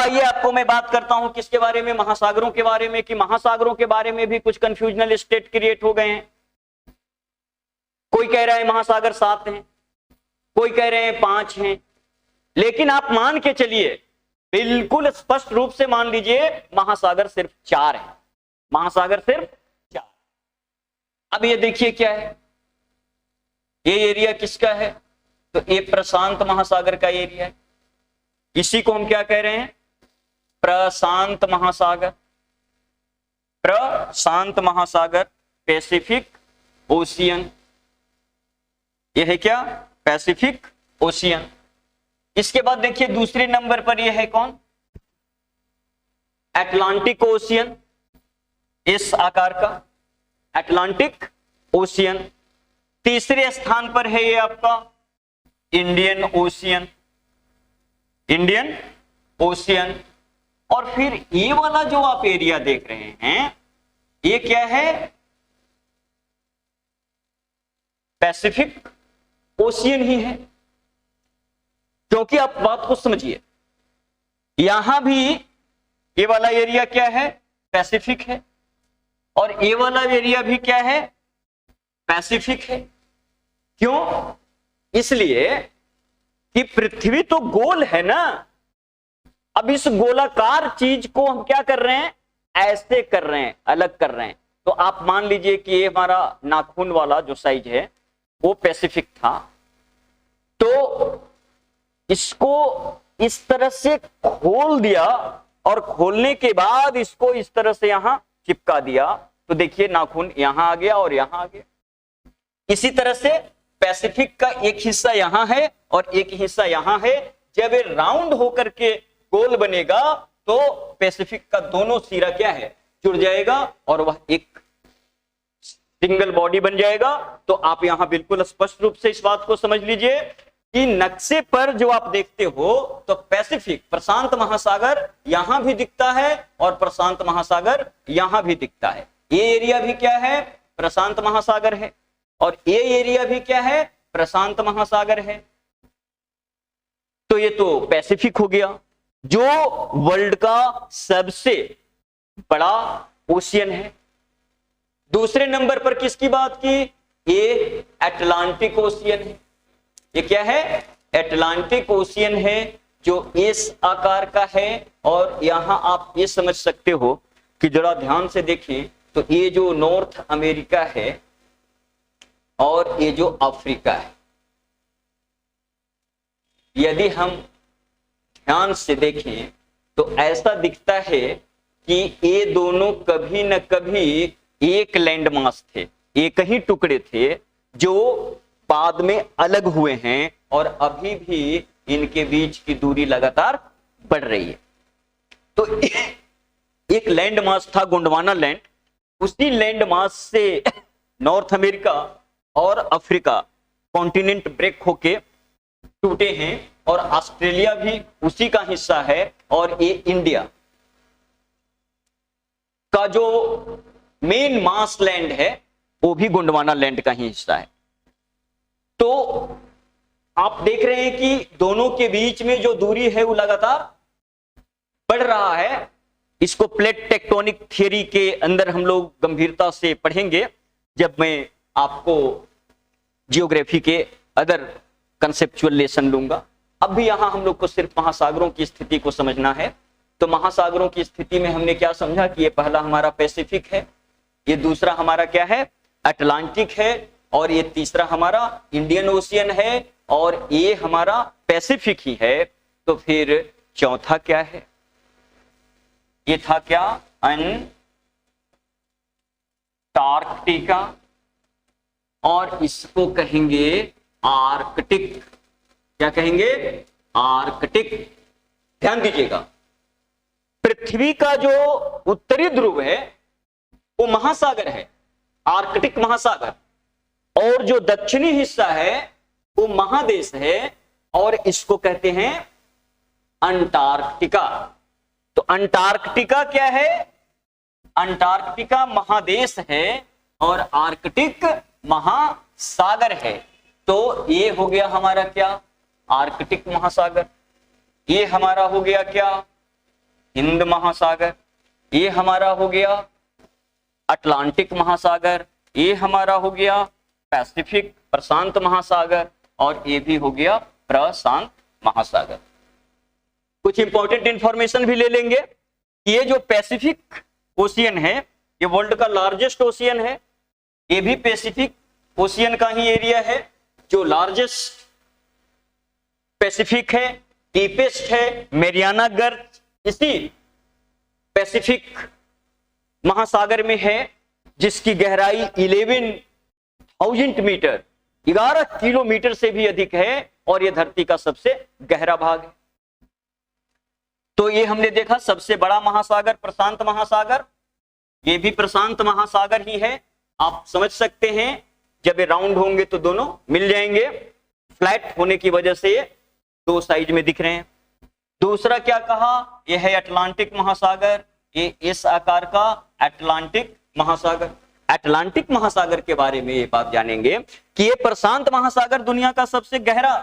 आइए आपको मैं बात करता हूं किसके बारे में, महासागरों के बारे में, कि महासागरों के बारे में भी कुछ कंफ्यूजनल स्टेट क्रिएट हो गए हैं। कोई कह रहा है महासागर 7 हैं, कोई कह रहे हैं 5 हैं, लेकिन आप मान के चलिए, बिल्कुल स्पष्ट रूप से मान लीजिए महासागर सिर्फ 4 है, महासागर सिर्फ 4। अब ये देखिए क्या है, ये एरिया किसका है, तो ये प्रशांत महासागर का एरिया है। इसी को हम क्या कह रहे हैं, प्रशांत महासागर। प्रशांत महासागर, पैसिफिक ओशियन, यह है क्या, पैसिफिक ओशियन। इसके बाद देखिए दूसरे नंबर पर यह है कौन, अटलांटिक ओशियन, इस आकार का अटलांटिक ओशियन। तीसरे स्थान पर है ये आपका इंडियन ओशियन, इंडियन ओशियन। और फिर ये वाला जो आप एरिया देख रहे हैं, ये क्या है, पैसिफिक ओशियन ही है। क्योंकि आप बात को समझिए, यहां भी ये वाला एरिया क्या है, पैसिफिक है, और ये वाला एरिया भी क्या है, पैसिफिक है। क्यों, इसलिए कि पृथ्वी तो गोल है ना। अब इस गोलाकार चीज को हम क्या कर रहे हैं, ऐसे कर रहे हैं, अलग कर रहे हैं। तो आप मान लीजिए कि ये हमारा नाखून वाला जो साइज है वो पैसिफिक था, तो इसको इस तरह से खोल दिया, और खोलने के बाद इसको इस तरह से यहां चिपका दिया, तो देखिए नाखून यहां आ गया और यहां आ गया। इसी तरह से पैसिफिक का एक हिस्सा यहां है और एक हिस्सा यहां है। जब ये राउंड होकर के गोल बनेगा तो पैसिफिक का दोनों सिरा क्या है, जुड़ जाएगा और वह एक सिंगल बॉडी बन जाएगा। तो आप यहां बिल्कुल स्पष्ट रूप से इस बात को समझ लीजिए कि नक्शे पर जो आप देखते हो तो पैसिफिक, प्रशांत महासागर यहां भी दिखता है और प्रशांत महासागर यहां भी दिखता है। ये एरिया भी क्या है, प्रशांत महासागर है, और ये एरिया भी क्या है, प्रशांत महासागर है। तो ये तो पैसिफिक हो गया, जो वर्ल्ड का सबसे बड़ा ओशियन है। दूसरे नंबर पर किसकी बात की, ये अटलांटिक ओशियन है। ये क्या है, अटलांटिक ओशियन है, जो इस आकार का है। और यहां आप ये समझ सकते हो कि जरा ध्यान से देखें, तो ये जो नॉर्थ अमेरिका है और ये जो अफ्रीका है, यदि हम ध्यान से देखें तो ऐसा दिखता है कि ये दोनों कभी न कभी एक लैंड मास थे, एक ही टुकड़े थे, जो बाद में अलग हुए हैं, और अभी भी इनके बीच की दूरी लगातार बढ़ रही है। तो एक लैंड मास था गोंडवाना लैंड, उसी लैंड मास से नॉर्थ अमेरिका और अफ्रीका कॉन्टिनेंट ब्रेक होके टूटे हैं, और ऑस्ट्रेलिया भी उसी का हिस्सा है, और ये इंडिया का जो मेन मास लैंड है वो भी गोंडवाना लैंड का ही हिस्सा है। तो आप देख रहे हैं कि दोनों के बीच में जो दूरी है वो लगातार बढ़ रहा है। इसको प्लेट टेक्टोनिक थियरी के अंदर हम लोग गंभीरता से पढ़ेंगे जब मैं आपको जियोग्राफी के अदर कंसेप्चुअल लेसन लूंगा। अब भी यहां हम लोग को सिर्फ महासागरों की स्थिति को समझना है। तो महासागरों की स्थिति में हमने क्या समझा कि ये पहला हमारा पैसिफिक है, ये दूसरा हमारा क्या है, अटलांटिक है, और ये तीसरा हमारा इंडियन ओशियन है, और ये हमारा पैसिफिक ही है। तो फिर चौथा क्या है, ये था क्या, अंटार्कटिका, और इसको कहेंगे आर्कटिक। क्या कहेंगे, आर्कटिक। ध्यान दीजिएगा, पृथ्वी का जो उत्तरी ध्रुव है वो महासागर है, आर्कटिक महासागर, और जो दक्षिणी हिस्सा है वो महादेश है, और इसको कहते हैं अंटार्कटिका। तो अंटार्कटिका क्या है, अंटार्कटिका महादेश है और आर्कटिक महासागर है। तो ये हो गया हमारा क्या, आर्कटिक महासागर। ये हमारा हो गया क्या, हिंद महासागर, ये हमारा हो गया अटलांटिक महासागर, ये हमारा हो गया पैसिफिक प्रशांत महासागर, और ये भी हो गया प्रशांत महासागर। कुछ इंपॉर्टेंट इंफॉर्मेशन भी ले लेंगे। ये जो पैसिफिक ओशियन है ये वर्ल्ड का लार्जेस्ट ओशियन है, ये भी पैसिफिक ओशियन का ही एरिया है। जो लार्जेस्ट पैसिफिक है, डीपेस्ट है मैरियाना गर्त इसी पैसिफिक महासागर में है, जिसकी गहराई 11,000 मीटर 11 किलोमीटर से भी अधिक है, और यह धरती का सबसे गहरा भाग है। तो ये हमने देखा सबसे बड़ा महासागर प्रशांत महासागर, ये भी प्रशांत महासागर ही है। आप समझ सकते हैं जब ये राउंड होंगे तो दोनों मिल जाएंगे, फ्लैट होने की वजह से ये दो साइड में दिख रहे हैं। दूसरा क्या कहा, यह है अटलांटिक महासागर, ये इस आकार का अटलांटिक महासागर। अटलांटिक महासागर के बारे में ये बात जानेंगे कि ये प्रशांत महासागर दुनिया का सबसे गहरा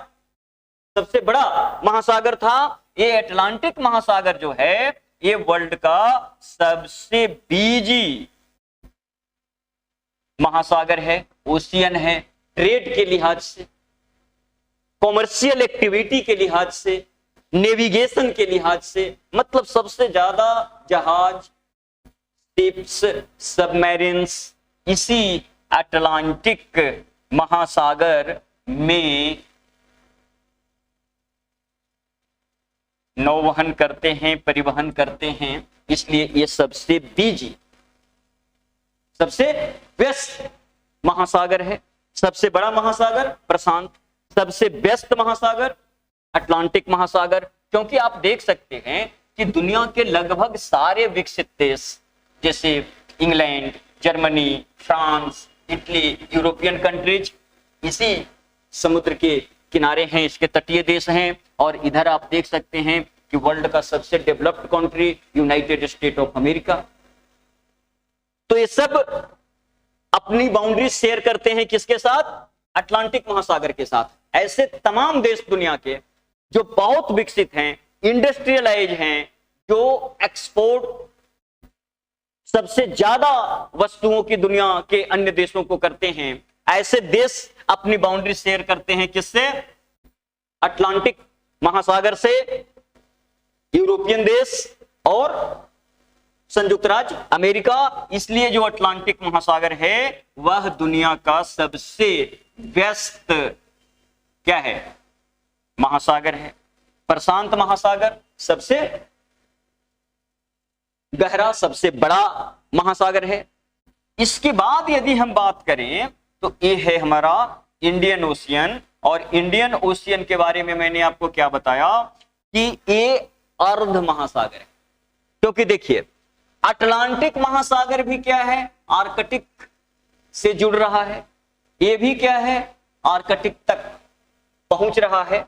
सबसे बड़ा महासागर था। ये अटलांटिक महासागर जो है ये वर्ल्ड का सबसे बिजी महासागर है, ओशियन है। ट्रेड के लिहाज से, कॉमर्शियल एक्टिविटी के लिहाज से, नेविगेशन के लिहाज से, मतलब सबसे ज्यादा जहाज, शिप्स, सबमरीन्स इसी अटलांटिक महासागर में नौवहन करते हैं, परिवहन करते हैं। इसलिए ये सबसे बिजी, सबसे व्यस्त महासागर है। सबसे बड़ा महासागर प्रशांत, सबसे व्यस्त महासागर अटलांटिक महासागर। क्योंकि आप देख सकते हैं कि दुनिया के लगभग सारे विकसित देश जैसे England, Germany, France, Italy, European countries इसी समुद्र के किनारे हैं, इसके तटीय देश हैं। और इधर आप देख सकते हैं कि वर्ल्ड का सबसे developed country United state of America. तो ये सब अपनी बाउंड्री शेयर करते हैं किसके साथ, अटलांटिक महासागर के साथ। ऐसे तमाम देश दुनिया के जो बहुत विकसित हैं, इंडस्ट्रियलाइज हैं, जो एक्सपोर्ट सबसे ज्यादा वस्तुओं की दुनिया के अन्य देशों को करते हैं, ऐसे देश अपनी बाउंड्री शेयर करते हैं किससे, अटलांटिक महासागर से। यूरोपियन देश और संयुक्त राज्य अमेरिका। इसलिए जो अटलांटिक महासागर है वह दुनिया का सबसे व्यस्त क्या है, महासागर है। प्रशांत महासागर सबसे गहरा, सबसे बड़ा महासागर है। इसके बाद यदि हम बात करें तो ये है हमारा इंडियन ओशियन। और इंडियन ओशियन के बारे में मैंने आपको क्या बताया कि ये अर्ध महासागर है। क्योंकि देखिए अटलांटिक महासागर भी क्या है, आर्कटिक से जुड़ रहा है, ये भी क्या है, आर्कटिक तक पहुंच रहा है,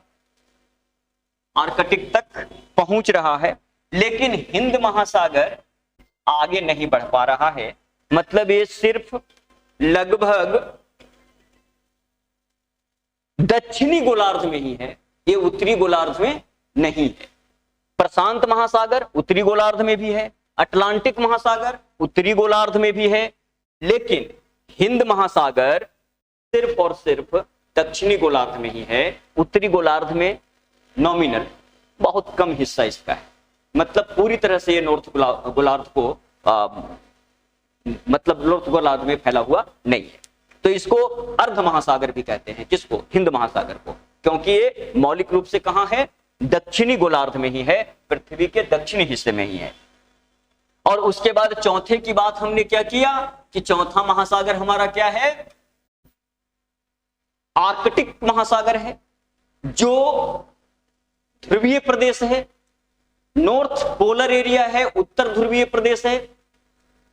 आर्कटिक तक पहुंच रहा है। लेकिन हिंद महासागर आगे नहीं बढ़ पा रहा है। मतलब ये सिर्फ लगभग दक्षिणी गोलार्ध में ही है, ये उत्तरी गोलार्ध में नहीं है। प्रशांत महासागर उत्तरी गोलार्ध में भी है, अटलांटिक महासागर उत्तरी गोलार्ध में भी है, लेकिन हिंद महासागर सिर्फ और सिर्फ दक्षिणी गोलार्ध में ही है। उत्तरी गोलार्ध में नॉमिनल बहुत कम हिस्सा इसका है। मतलब पूरी तरह से ये नॉर्थ गोलार्ध को मतलब नॉर्थ गोलार्ध में फैला हुआ नहीं है। तो इसको अर्ध महासागर भी कहते हैं, किसको, हिंद महासागर को, क्योंकि ये मौलिक रूप से कहां है, दक्षिणी गोलार्ध में ही है, पृथ्वी के दक्षिणी हिस्से में ही है। और उसके बाद चौथे की बात हमने क्या किया कि चौथा महासागर हमारा क्या है, आर्कटिक महासागर है, जो ध्रुवीय प्रदेश है, नॉर्थ पोलर एरिया है, उत्तर ध्रुवीय प्रदेश है।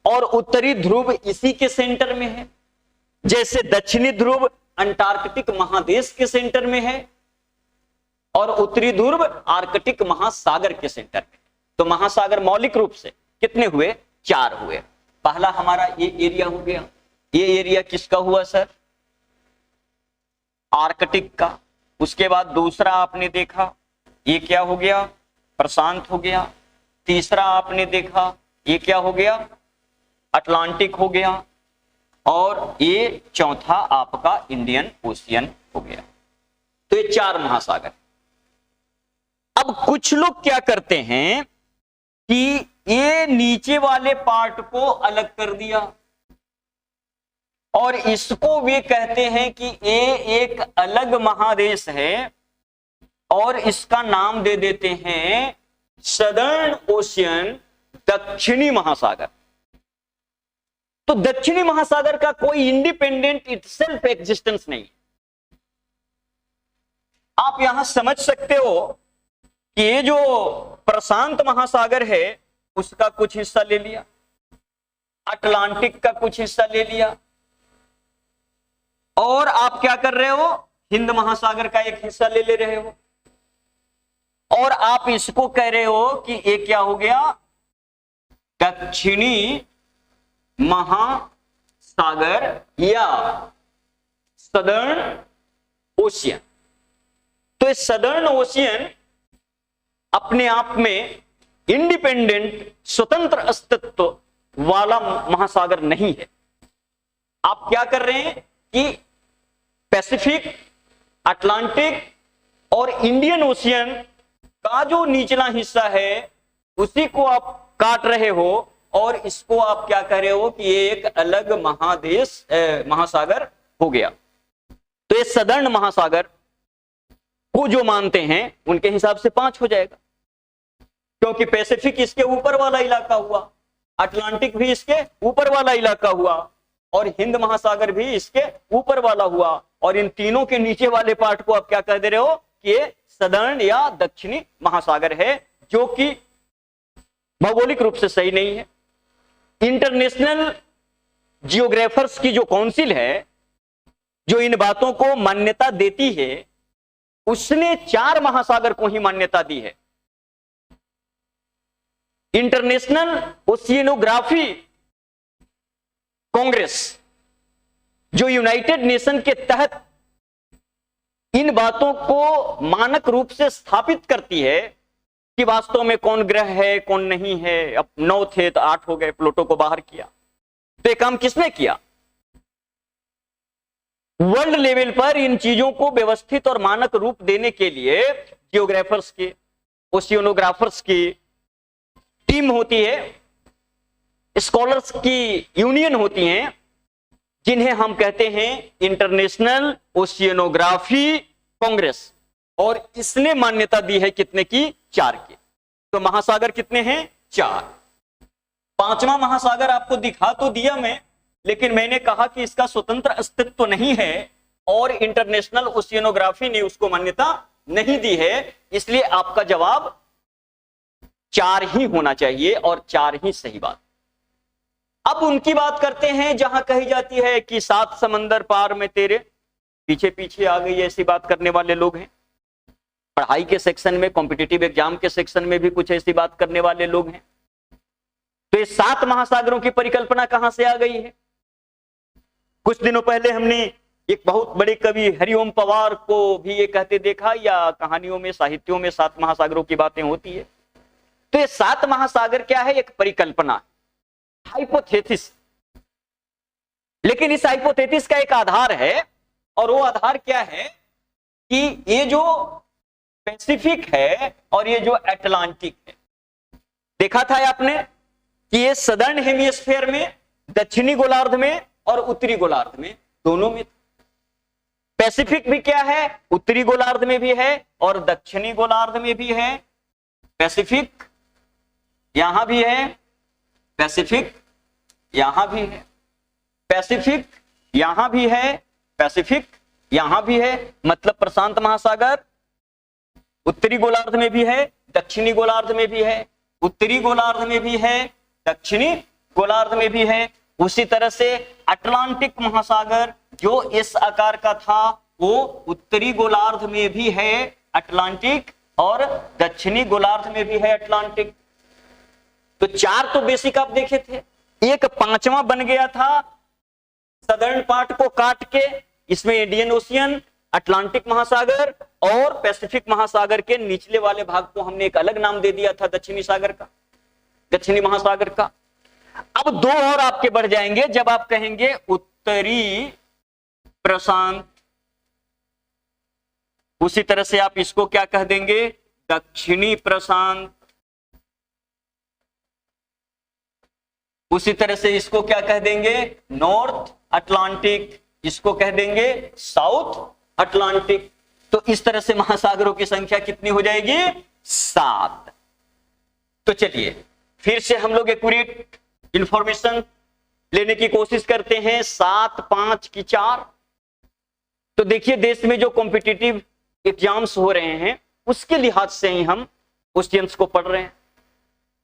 और उत्तरी ध्रुव इसी के सेंटर में है, जैसे दक्षिणी ध्रुव अंटार्कटिक महादेश के सेंटर में है और उत्तरी ध्रुव आर्कटिक महासागर के सेंटर में। तो महासागर मौलिक रूप से कितने हुए, 4 हुए। पहला हमारा ये एरिया हो गया। ये एरिया किसका हुआ सर, आर्कटिक का। उसके बाद दूसरा आपने देखा ये क्या हो गया, प्रशांत हो गया। तीसरा आपने देखा ये क्या हो गया, अटलांटिक हो गया, और ये चौथा आपका इंडियन ओशियन हो गया। तो ये 4 महासागर। अब कुछ लोग क्या करते हैं कि ये नीचे वाले पार्ट को अलग कर दिया और इसको वे कहते हैं कि ये एक अलग महादेश है और इसका नाम दे देते हैं सदर्न ओशियन, दक्षिणी महासागर। तो दक्षिणी महासागर का कोई इंडिपेंडेंट इटसेल्फ एग्जिस्टेंस नहीं। आप यहां समझ सकते हो कि ये जो प्रशांत महासागर है उसका कुछ हिस्सा ले लिया, अटलांटिक का कुछ हिस्सा ले लिया, और आप क्या कर रहे हो, हिंद महासागर का एक हिस्सा ले ले रहे हो, और आप इसको कह रहे हो कि ये क्या हो गया, दक्षिणी महासागर या सदर्न ओशियन। तो इस सदर्न ओशियन अपने आप में इंडिपेंडेंट स्वतंत्र अस्तित्व वाला महासागर नहीं है। आप क्या कर रहे हैं कि पैसिफिक, अटलांटिक और इंडियन ओशियन का जो निचला हिस्सा है उसी को आप काट रहे हो और इसको आप क्या कर रहे हो कि ये एक अलग महासागर हो गया। तो ये सदर्न महासागर को जो मानते हैं उनके हिसाब से 5 हो जाएगा, क्योंकि पैसिफिक इसके ऊपर वाला इलाका हुआ, अटलांटिक भी इसके ऊपर वाला इलाका हुआ और हिंद महासागर भी इसके ऊपर वाला हुआ, और इन तीनों के नीचे वाले पार्ट को आप क्या कह दे रहे हो कि ये सदर्न या दक्षिणी महासागर है, जो कि भौगोलिक रूप से सही नहीं है। इंटरनेशनल जियोग्राफर्स की जो काउंसिल है जो इन बातों को मान्यता देती है, उसने 4 महासागर को ही मान्यता दी है। इंटरनेशनल ओशियनोग्राफी कांग्रेस जो यूनाइटेड नेशन के तहत इन बातों को मानक रूप से स्थापित करती है कि वास्तव में कौन ग्रह है कौन नहीं है। अब 9 थे तो 8 हो गए, प्लूटो को बाहर किया। तो ये काम किसने किया? वर्ल्ड लेवल पर इन चीजों को व्यवस्थित और मानक रूप देने के लिए जियोग्राफर्स की, ओशियनोग्राफर्स की टीम होती है, स्कॉलर्स की यूनियन होती हैं, जिन्हें हम कहते हैं इंटरनेशनल ओशियनोग्राफी कांग्रेस, और इसने मान्यता दी है कितने की? 4 की। तो महासागर कितने हैं? 4। 5वां महासागर आपको दिखा तो दिया मैं, लेकिन मैंने कहा कि इसका स्वतंत्र अस्तित्व नहीं है और इंटरनेशनल ओशियनोग्राफी ने उसको मान्यता नहीं दी है, इसलिए आपका जवाब 4 ही होना चाहिए और 4 ही सही बात। अब उनकी बात करते हैं जहां कही जाती है कि 7 समंदर पार में तेरे पीछे पीछे आ गई, ऐसी बात करने वाले लोग हैं। पढ़ाई के सेक्शन में, कॉम्पिटिटिव एग्जाम के सेक्शन में भी कुछ ऐसी बात करने वाले लोग हैं। तो ये 7 महासागरों की परिकल्पना कहां से आ गई है? कुछ दिनों पहले हमने एक बहुत बड़े कवि हरिओम पवार को भी ये कहते देखा, या कहानियों में, साहित्यों में 7 महासागरों की बातें होती है। तो ये 7 महासागर क्या है? एक परिकल्पना, हाइपोथेसिस। लेकिन इस हाइपोथेसिस का एक आधार है, और वो आधार क्या है कि ये जो पैसिफिक है और ये जो अटलांटिक है, देखा था आपने कि ये सदर्न हेमिस्फीयर में, दक्षिणी गोलार्ध में और उत्तरी गोलार्ध में, दोनों में। पैसिफिक भी क्या है? उत्तरी गोलार्ध में भी है और दक्षिणी गोलार्ध में भी है। पैसिफिक यहां भी है, पैसिफिक यहां भी है, पैसिफिक यहां भी है, पैसिफिक यहां भी है। मतलब प्रशांत महासागर उत्तरी गोलार्ध में भी है, दक्षिणी गोलार्ध में भी है, उत्तरी गोलार्ध में भी है, दक्षिणी गोलार्ध में भी है। उसी तरह से अटलांटिक महासागर जो इस आकार का था वो उत्तरी गोलार्ध में भी है अटलांटिक, और दक्षिणी गोलार्ध में भी है अटलांटिक। तो 4 तो बेसिक आप देखे थे। एक 5वां बन गया था सदर्न पार्ट को काट के, इसमें इंडियन ओशियन, अटलांटिक महासागर और पैसिफिक महासागर के निचले वाले भाग को हमने एक अलग नाम दे दिया था दक्षिणी सागर का। दक्षिणी महासागर का। अब दो और आपके बढ़ जाएंगे जब आप कहेंगे उत्तरी प्रशांत, उसी तरह से आप इसको क्या कह देंगे, दक्षिणी प्रशांत, उसी तरह से इसको क्या कह देंगे, नॉर्थ अटलांटिक, इसको कह देंगे साउथ अटलांटिक। तो इस तरह से महासागरों की संख्या कितनी हो जाएगी, 7। तो चलिए फिर से हम लोग एक्यूरेट इंफॉर्मेशन लेने की कोशिश करते हैं। 7, 5 की 4। तो देखिए देश में जो कॉम्पिटिटिव एग्जाम्स हो रहे हैं उसके लिहाज से ही हम क्वेश्चंस को पढ़ रहे हैं।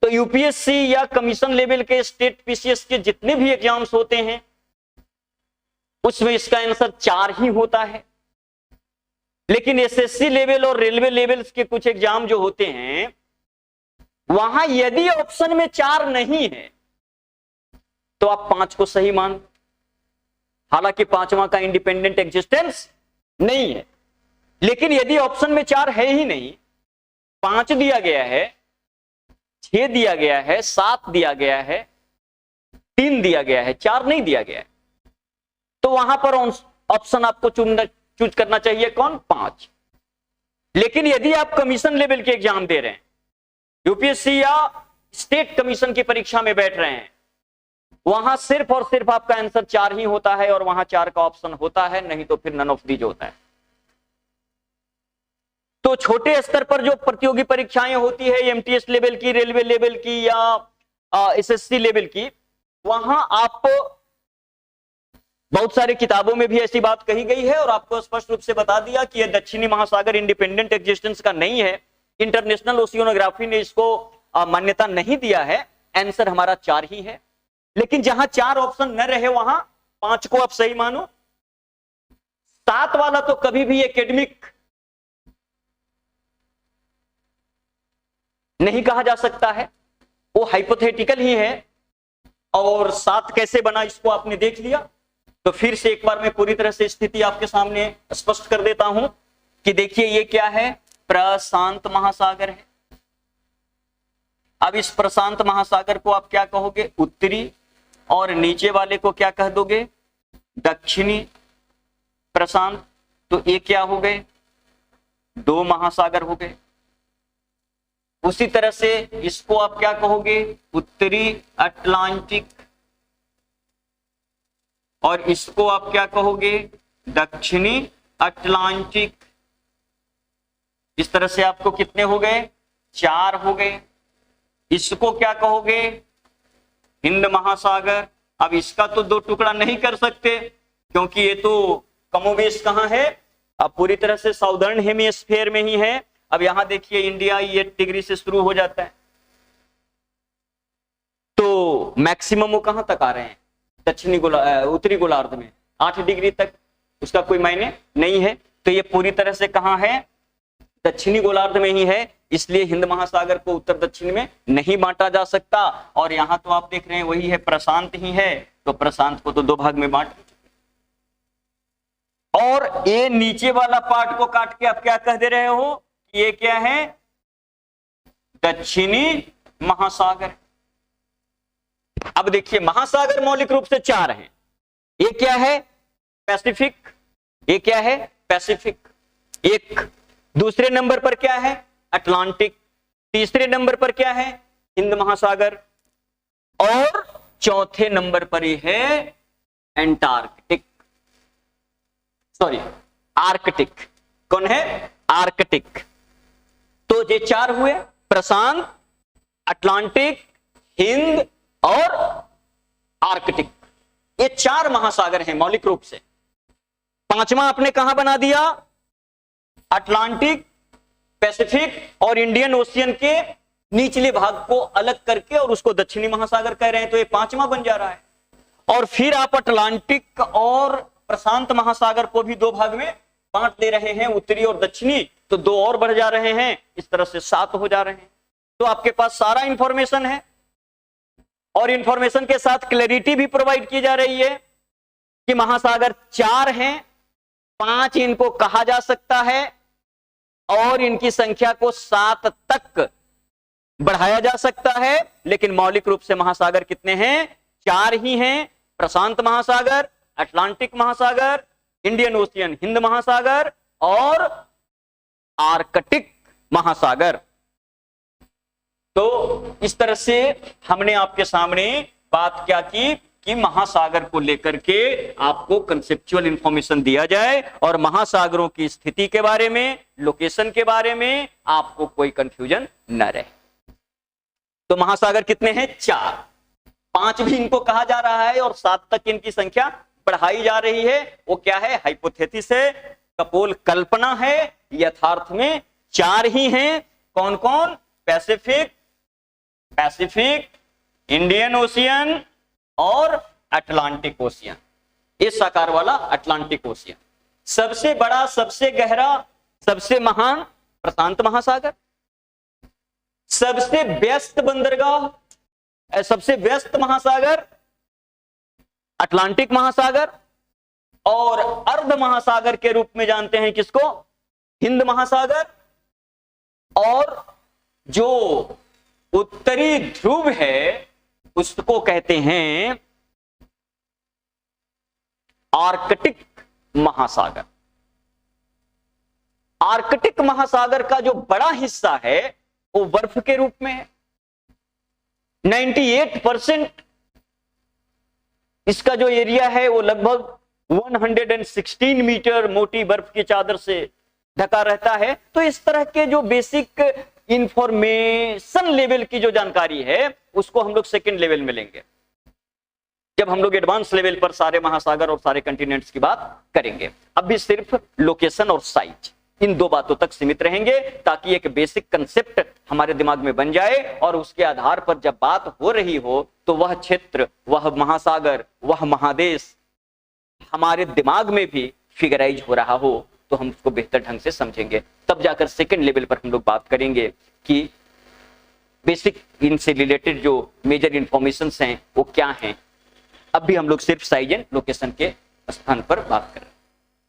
तो यूपीएससी या कमीशन लेवल के स्टेट पीसीएस के जितने भी एग्जाम्स होते हैं उसमें इसका आंसर 4 ही होता है। लेकिन एसएससी लेवल और रेलवे लेवल्स के कुछ एग्जाम जो होते हैं वहां यदि ऑप्शन में 4 नहीं है तो आप 5 को सही मान, हालांकि 5वां का इंडिपेंडेंट एग्जिस्टेंस नहीं है। लेकिन यदि ऑप्शन में 4 है ही नहीं, 5 दिया गया है, 6 दिया गया है, 7 दिया गया है, 3 दिया गया है, 4 नहीं दिया गया है, तो वहां पर ऑप्शन आपको चूज करना चाहिए कौन, 5। लेकिन यदि आप कमीशन लेवल के एग्जाम दे रहे हैं, यूपीएससी या स्टेट कमीशन की परीक्षा में बैठ रहे हैं, वहां सिर्फ और सिर्फ आपका आंसर 4 ही होता है और वहां 4 का ऑप्शन होता है, नहीं तो फिर नन ऑफ दीज होता है। तो छोटे स्तर पर जो प्रतियोगी परीक्षाएं होती है, एमटीएस लेवल की, रेलवे लेवल की या एसएससी लेवल की, वहां आप बहुत सारी किताबों में भी ऐसी बात कही गई है और आपको स्पष्ट रूप से बता दिया कि यह दक्षिणी महासागर इंडिपेंडेंट एग्जिस्टेंस का नहीं है, इंटरनेशनल ओशियोनोग्राफी ने इसको मान्यता नहीं दिया है, आंसर हमारा 4 ही है। लेकिन जहां 4 ऑप्शन न रहे वहां 5 को आप सही मानो। 7 वाला तो कभी भी एकेडमिक नहीं कहा जा सकता है, वो हाइपोथेटिकल ही है। और 7 कैसे बना इसको आपने देख लिया। तो फिर से एक बार मैं पूरी तरह से स्थिति आपके सामने स्पष्ट कर देता हूं कि देखिए ये क्या है, प्रशांत महासागर है। अब इस प्रशांत महासागर को आप क्या कहोगे, उत्तरी, और नीचे वाले को क्या कह दोगे, दक्षिणी प्रशांत। तो ये क्या हो गए, 2 महासागर हो गए। उसी तरह से इसको आप क्या कहोगे, उत्तरी अटलांटिक, और इसको आप क्या कहोगे, दक्षिणी अटलांटिक। इस तरह से आपको कितने हो गए, 4 हो गए। इसको क्या कहोगे, हिंद महासागर। अब इसका तो 2 टुकड़ा नहीं कर सकते क्योंकि ये तो कमोबेश कहां है, अब पूरी तरह से साउदर्न हेमिस्फीयर में ही है। अब यहां देखिए इंडिया ये डिग्री से शुरू हो जाता है, तो मैक्सिमम वो कहां तक आ रहे हैं, दक्षिणी उत्तरी गोलार्ध में 8 डिग्री तक, उसका कोई मायने नहीं है। तो ये पूरी तरह से कहां है, दक्षिणी गोलार्ध में ही है, इसलिए हिंद महासागर को उत्तर दक्षिण में नहीं बांटा जा सकता। और यहां तो आप देख रहे हैं वही है, प्रशांत ही है, तो प्रशांत को तो 2 भाग में बांट। और ये नीचे वाला पार्ट को काट के आप क्या कह दे रहे हो, ये क्या है, दक्षिणी महासागर। अब देखिए महासागर मौलिक रूप से 4 हैं। ये क्या है, पैसिफिक, ये क्या है, पैसिफिक। एक दूसरे नंबर पर क्या है, अटलांटिक। तीसरे नंबर पर क्या है, हिंद महासागर। और चौथे नंबर पर ये है एंटार्कटिक, सॉरी आर्कटिक। कौन है, आर्कटिक। तो ये 4 हुए, प्रशांत, अटलांटिक, हिंद और आर्कटिक। ये 4 महासागर हैं मौलिक रूप से। 5वां आपने कहां बना दिया, अटलांटिक, पैसिफिक और इंडियन ओशियन के निचले भाग को अलग करके और उसको दक्षिणी महासागर कह रहे हैं, तो ये 5वां बन जा रहा है। और फिर आप अटलांटिक और प्रशांत महासागर को भी 2 भाग में बांट दे रहे हैं, उत्तरी और दक्षिणी, तो 2 और बढ़ जा रहे हैं, इस तरह से 7 हो जा रहे हैं। तो आपके पास सारा इंफॉर्मेशन है और इंफॉर्मेशन के साथ क्लैरिटी भी प्रोवाइड की जा रही है कि महासागर 4 हैं, 5 इनको कहा जा सकता है और इनकी संख्या को 7 तक बढ़ाया जा सकता है, लेकिन मौलिक रूप से महासागर कितने हैं? 4 ही हैं। प्रशांत महासागर, अटलांटिक महासागर, इंडियन ओशियन हिंद महासागर और आर्कटिक महासागर। तो इस तरह से हमने आपके सामने बात क्या की कि महासागर को लेकर के आपको कंसेप्चुअल इंफॉर्मेशन दिया जाए और महासागरों की स्थिति के बारे में, लोकेशन के बारे में आपको कोई कंफ्यूजन न रहे। तो महासागर कितने हैं? 4। 5 भी इनको कहा जा रहा है और 7 तक इनकी संख्या बढ़ाई जा रही है। वो क्या है? हाइपोथेसिस है, कपोल कल्पना है। यथार्थ में 4 ही हैं। कौन कौन? पैसिफिक, इंडियन ओशियन और अटलांटिक ओशियन। इस आकार वाला अटलांटिक ओशियन। सबसे बड़ा, सबसे गहरा, सबसे महान प्रशांत महासागर। सबसे व्यस्त बंदरगाह, सबसे व्यस्त महासागर अटलांटिक महासागर। और अर्ध महासागर के रूप में जानते हैं किसको? हिंद महासागर। और जो उत्तरी ध्रुव है उसको कहते हैं आर्कटिक महासागर। आर्कटिक महासागर का जो बड़ा हिस्सा है वो बर्फ के रूप में है। 98% इसका जो एरिया है वो लगभग 116 मीटर मोटी बर्फ की चादर से ढका रहता है। तो इस तरह के जो बेसिक इंफॉर्मेशन लेवल की जो जानकारी है उसको हम लोग सेकंड लेवल में लेंगे, जब हम लोग एडवांस लेवल पर सारे महासागर और सारे कंटिनेंट्स की बात करेंगे। अभी सिर्फ लोकेशन और साइज, इन 2 बातों तक सीमित रहेंगे ताकि एक बेसिक कंसेप्ट हमारे दिमाग में बन जाए और उसके आधार पर जब बात हो रही हो तो वह क्षेत्र, वह महासागर, वह महादेश हमारे दिमाग में भी फिगराइज हो रहा हो तो हम उसको बेहतर ढंग से समझेंगे। तब जाकर सेकंड लेवल पर हम लोग बात करेंगे कि बेसिक इनसे रिलेटेड जो मेजर इंफॉर्मेशंस हैं वो क्या हैं। अब भी हम लोग सिर्फ साइज एंड लोकेशन के स्थान पर बात कर रहे हैं।